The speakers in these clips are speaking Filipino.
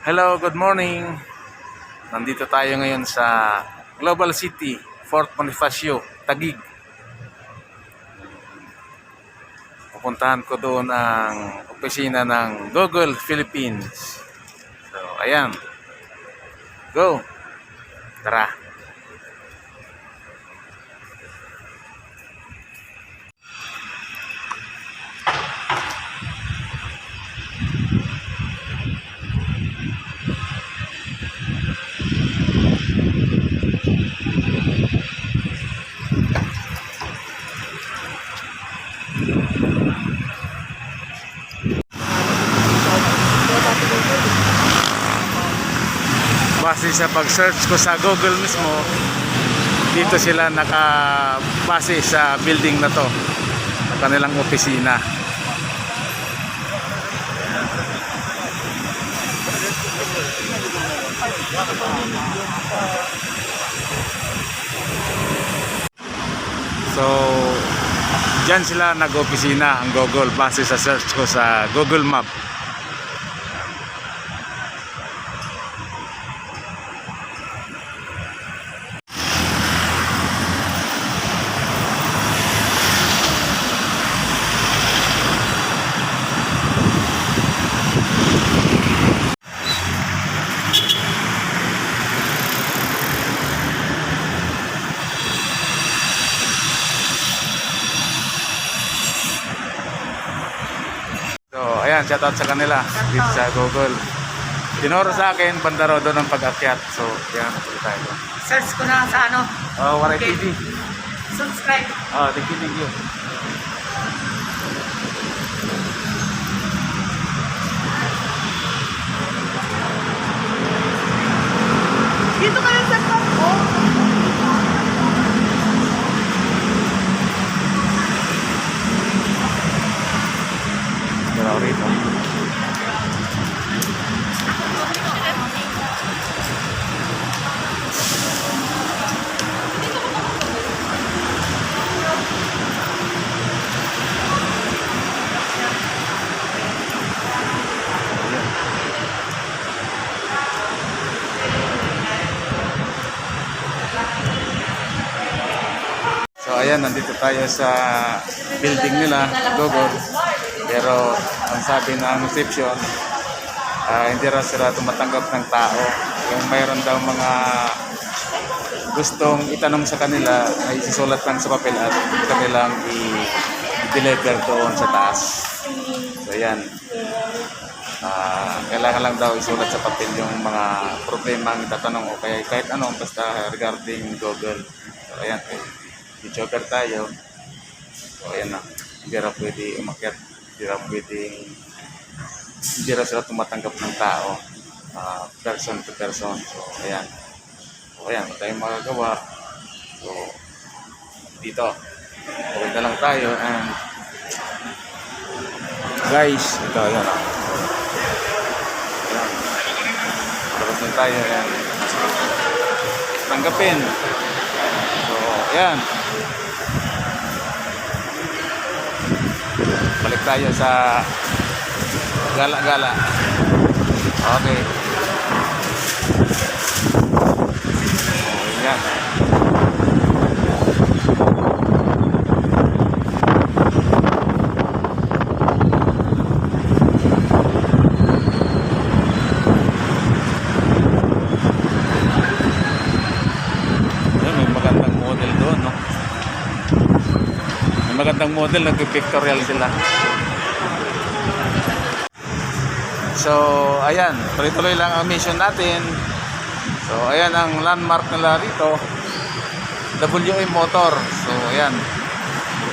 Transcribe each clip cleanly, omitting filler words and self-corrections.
Hello, good morning. Nandito tayo ngayon sa Global City, Fort Bonifacio, Taguig. Pupuntahan ko doon ang opisina ng Google Philippines. So, ayan. Go. Tara. Base sa pag-search ko sa Google mismo, dito sila nakabase sa building na to, sa kanilang opisina. So, dyan sila nag-opisina ang Google base sa search ko sa Google Map. So, ayan, shoutout sa kanila dito sa Google. Tinuro sa akin, banda rodo ng pag-akyat. So, yan, tuloy tayo. Search ko na sa ano. Waray Okay. TV. Subscribe. Thank you. Dito ka lang sa top ko. Dito ako rito. So ayan, nandito tayo sa building nila, Google. Pero ang sabi ng reception, hindi raw sila tumatanggap ng tao. Yung mayroon daw mga gustong itanong sa kanila ay isusulat lang sa papel at kanilang i-deliver doon sa taas. So ayan, kailangan lang daw isulat sa papel yung mga problema ang itatanong o kaya kahit ano basta regarding Google. So ayan, i-jogger tayo. So ayan na, hindi raw pwede umakyat, hindi raw sila tumatanggap ng tao, person to person. So ayan, wala tayong magagawa. So dito, okay na lang tayo. And guys, ito ayan, tapos na tayo. Ayan, tanggapin. So ayan, balik tayo sa gala-gala. Okay. Ayan. Ayan, may magandang model doon, no? May magandang model, nag-pictorial sila. So, ayan, tuloy-tuloy lang ang mission natin. So, ayan ang landmark nila rito, WA Motor. So, ayan,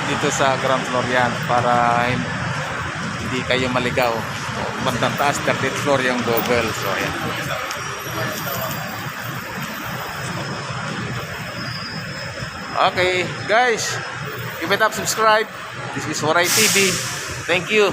dito sa ground floor yan para hindi kayo maligaw. So, bandang taas, 30th floor yung Google. So, ayan. Okay, guys, give it up, subscribe. This is Waray TV. Thank you.